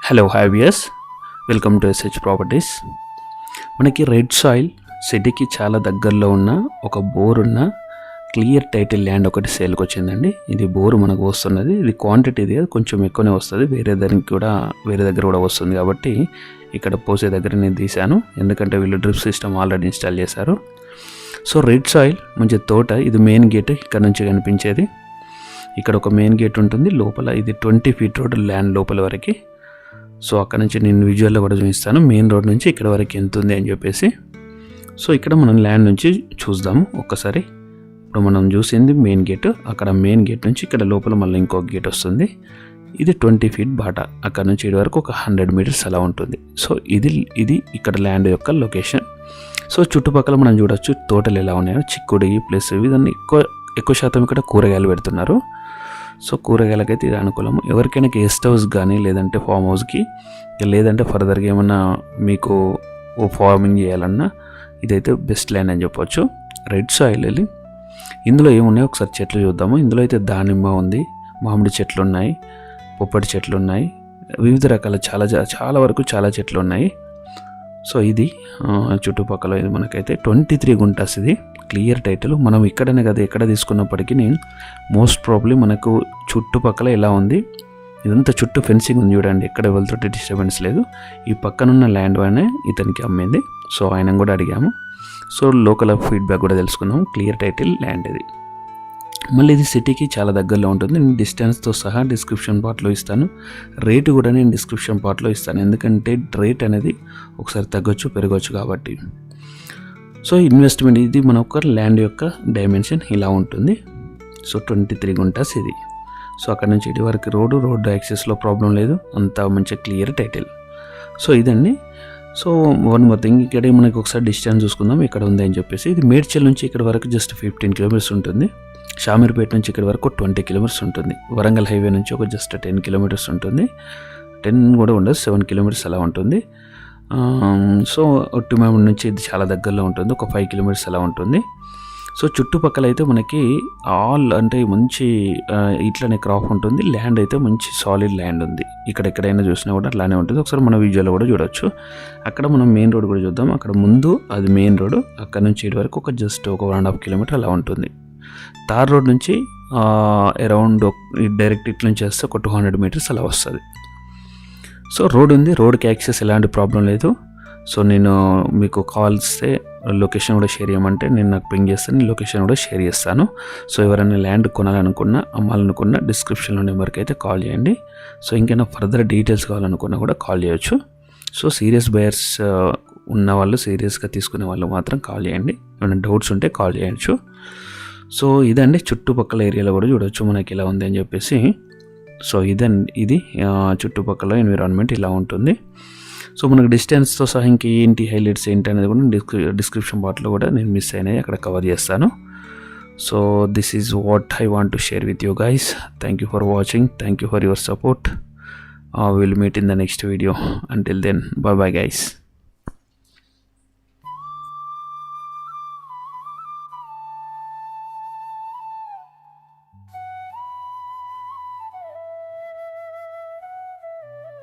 Hello viewers, welcome to SH properties. మనకి red soil సిటీకి చాలా దగ్గరలో ఉన్న ఒక బోర్ ఉన్న క్లియర్ టైటిల్ ల్యాండ్ ఒకటి సేల్కి వచ్చిందండి. ఇది బోరు మనకు వస్తున్నది. ఇది క్వాంటిటీ ఇది కొంచెం ఎక్కువనే వస్తుంది, వేరే దగ్గర కూడా వస్తుంది. కాబట్టి ఇక్కడ పోసే దగ్గర నేను తీశాను, ఎందుకంటే వీళ్ళు డ్రిప్ సిస్టమ్ ఆల్రెడీ ఇన్స్టాల్ చేశారు. సో రెడ్ సాయిల్ మంచి తోట. ఇది మెయిన్ గేట్ ఇక్కడ నుంచి కనిపించేది. ఇక్కడ ఒక మెయిన్ గేట్ ఉంటుంది. లోపల ఇది 20 feet రోడ్ ల్యాండ్ లోపల వరకు. సో అక్కడ నుంచి నేను విజువల్లో కూడా చూపిస్తాను మెయిన్ రోడ్ నుంచి ఇక్కడ వరకు ఎంత ఉంది అని చెప్పేసి. సో ఇక్కడ మనం ల్యాండ్ నుంచి చూద్దాము ఒక్కసారి. ఇప్పుడు మనం చూసింది మెయిన్ గేట్. అక్కడ మెయిన్ గేట్ నుంచి ఇక్కడ లోపల మళ్ళీ ఇంకొక గేట్ వస్తుంది. ఇది 20 feet బాట. అక్కడ నుంచి ఇటు వరకు ఒక 100 meters అలా ఉంటుంది. సో ఇది ఇక్కడ ల్యాండ్ యొక్క లొకేషన్. సో చుట్టుపక్కల మనం చూడొచ్చు తోటలు ఎలా ఉన్నాయో, చిక్కుడు ప్లస్ ఇవన్నీ ఎక్కువ శాతం ఇక్కడ కూరగాయలు పెడుతున్నారు. సో కూరగాయలకైతే ఇది అనుకూలము. ఎవరికైనా గెస్ట్ హౌస్ కానీ లేదంటే ఫామ్ హౌస్కి లేదంటే ఫర్దర్గా ఏమన్నా మీకు ఫార్మింగ్ చేయాలన్నా ఇదైతే బెస్ట్ ల్యాండ్ అని చెప్పొచ్చు. రెడ్ సాయిల్ వెళ్ళి ఇందులో ఏమున్నాయో ఒకసారి చెట్లు చూద్దాము. ఇందులో అయితే దానిమ్మ ఉంది, మామిడి చెట్లు ఉన్నాయి, పొప్పటి చెట్లు ఉన్నాయి, వివిధ రకాల చాలా వరకు చాలా చెట్లు ఉన్నాయి. సో ఇది చుట్టుపక్కల ఇది మనకైతే 23 గుంటాస్. ఇది క్లియర్ టైటిల్. మనం ఇక్కడనే కదా ఎక్కడ తీసుకున్నప్పటికీ మోస్ట్ ప్రాబ్లీ మనకు చుట్టుపక్కల ఎలా ఉంది, ఇదంతా చుట్టూ ఫెన్సింగ్ ఉంది చూడండి, ఎక్కడ వెళ్తుంటే డిస్టర్బెన్స్ లేదు. ఈ పక్కనున్న ల్యాండ్ అనే ఇతనికి అమ్మింది. సో ఆయన కూడా అడిగాము. సో లోకల్ ఫీడ్బ్యాక్ కూడా తెలుసుకున్నాము. క్లియర్ టైటిల్ ల్యాండ్ ఇది. మళ్ళీ ఇది సిటీకి చాలా దగ్గరలో ఉంటుంది. నేను డిస్టెన్స్తో సహా డిస్క్రిప్షన్ పార్ట్లో ఇస్తాను. రేటు కూడా నేను డిస్క్రిప్షన్ పార్ట్లో ఇస్తాను, ఎందుకంటే రేట్ అనేది ఒకసారి తగ్గొచ్చు పెరగచ్చు కాబట్టి. సో ఇన్వెస్ట్మెంట్ ఇది మన ఒక ల్యాండ్ యొక్క డైమెన్షన్ ఇలా ఉంటుంది. సో 23 గుంటాస్ ఇది. సో అక్కడ నుంచి ఇటు వరకు రోడ్డు యాక్సెస్లో ప్రాబ్లం లేదు, అంతా మంచిగా క్లియర్ టైటిల్. సో ఇదండి. సో వన్ మోర్ థింగ్, ఇక్కడ మనకి ఒకసారి డిస్టెన్స్ చూసుకుందాం ఇక్కడ ఉంది అని చెప్పేసి. ఇది మేడ్చల్ నుంచి ఇక్కడ వరకు జస్ట్ 15 kilometers ఉంటుంది. షామీర్పేట నుంచి ఇక్కడ వరకు 20 kilometers ఉంటుంది. వరంగల్ హైవే నుంచి ఒక జస్ట్ 10 kilometers ఉంటుంది. 10 కూడా ఉండదు, 7 kilometers అలా ఉంటుంది. సో ఒట్టిమామిడి నుంచి ఇది చాలా దగ్గరలో ఉంటుంది, ఒక 5 kilometers అలా ఉంటుంది. సో చుట్టుపక్కల అయితే మనకి అంటే మంచి ఇట్లనే క్రాప్ ఉంటుంది. ల్యాండ్ అయితే మంచి సాలిడ్ ల్యాండ్ ఉంది. ఎక్కడైనా చూసినా కూడా అట్లానే ఉంటుంది. ఒకసారి మన విజువల్లో కూడా చూడొచ్చు. అక్కడ మనం మెయిన్ రోడ్ కూడా చూద్దాం. అక్కడ ముందు అది మెయిన్ రోడ్, అక్కడ నుంచి ఇటు వరకు ఒక జస్ట్ ఒక 1.5 kilometers అలా ఉంటుంది. తార్ రోడ్ నుంచి అరౌండ్ డైరెక్ట్ ఇట్ల నుంచి వస్తే ఒక 200 meters అలా వస్తుంది. సో రోడ్ ఉంది, రోడ్కి యాక్సెస్ ఎలాంటి ప్రాబ్లం లేదు. సో నేను మీకు కావాల్స్తే లొకేషన్ కూడా షేర్ చేయమంటే నేను నాకు పింగ్ చేస్తాను, లొకేషన్ కూడా షేర్ చేస్తాను. సో ఎవరైనా ల్యాండ్ కొనాలనుకున్నా అమ్మాలనుకున్నా డిస్క్రిప్షన్లో నెంబర్కి అయితే కాల్ చేయండి. సో ఇంకైనా ఫర్దర్ డీటెయిల్స్ కావాలనుకున్నా కూడా కాల్ చేయొచ్చు. సో సీరియస్ బయర్స్ ఉన్న వాళ్ళు, సీరియస్గా తీసుకునే వాళ్ళు మాత్రం కాల్ చేయండి. ఏమైనా డౌట్స్ ఉంటే కాల్ చేయొచ్చు. సో ఇదండి, చుట్టుపక్కల ఏరియాలో కూడా చూడవచ్చు మనకి ఇలా ఉంది అని చెప్పేసి. సో ఇది చుట్టుపక్కల ఎన్విరాన్మెంట్ ఇలా ఉంటుంది. సో మనకు డిస్టెన్స్తో సహా ఇంకేంటి హైలైట్స్ ఏంటి అనేది కూడా డిస్క్రిప్షన్ పార్ట్లో కూడా నేను మిస్ అయినాయి అక్కడ కవర్ చేస్తాను. So this is what I want to share with you guys. Thank you for watching. Thank you for your support. Will meet in the next video. Until then, bye bye guys.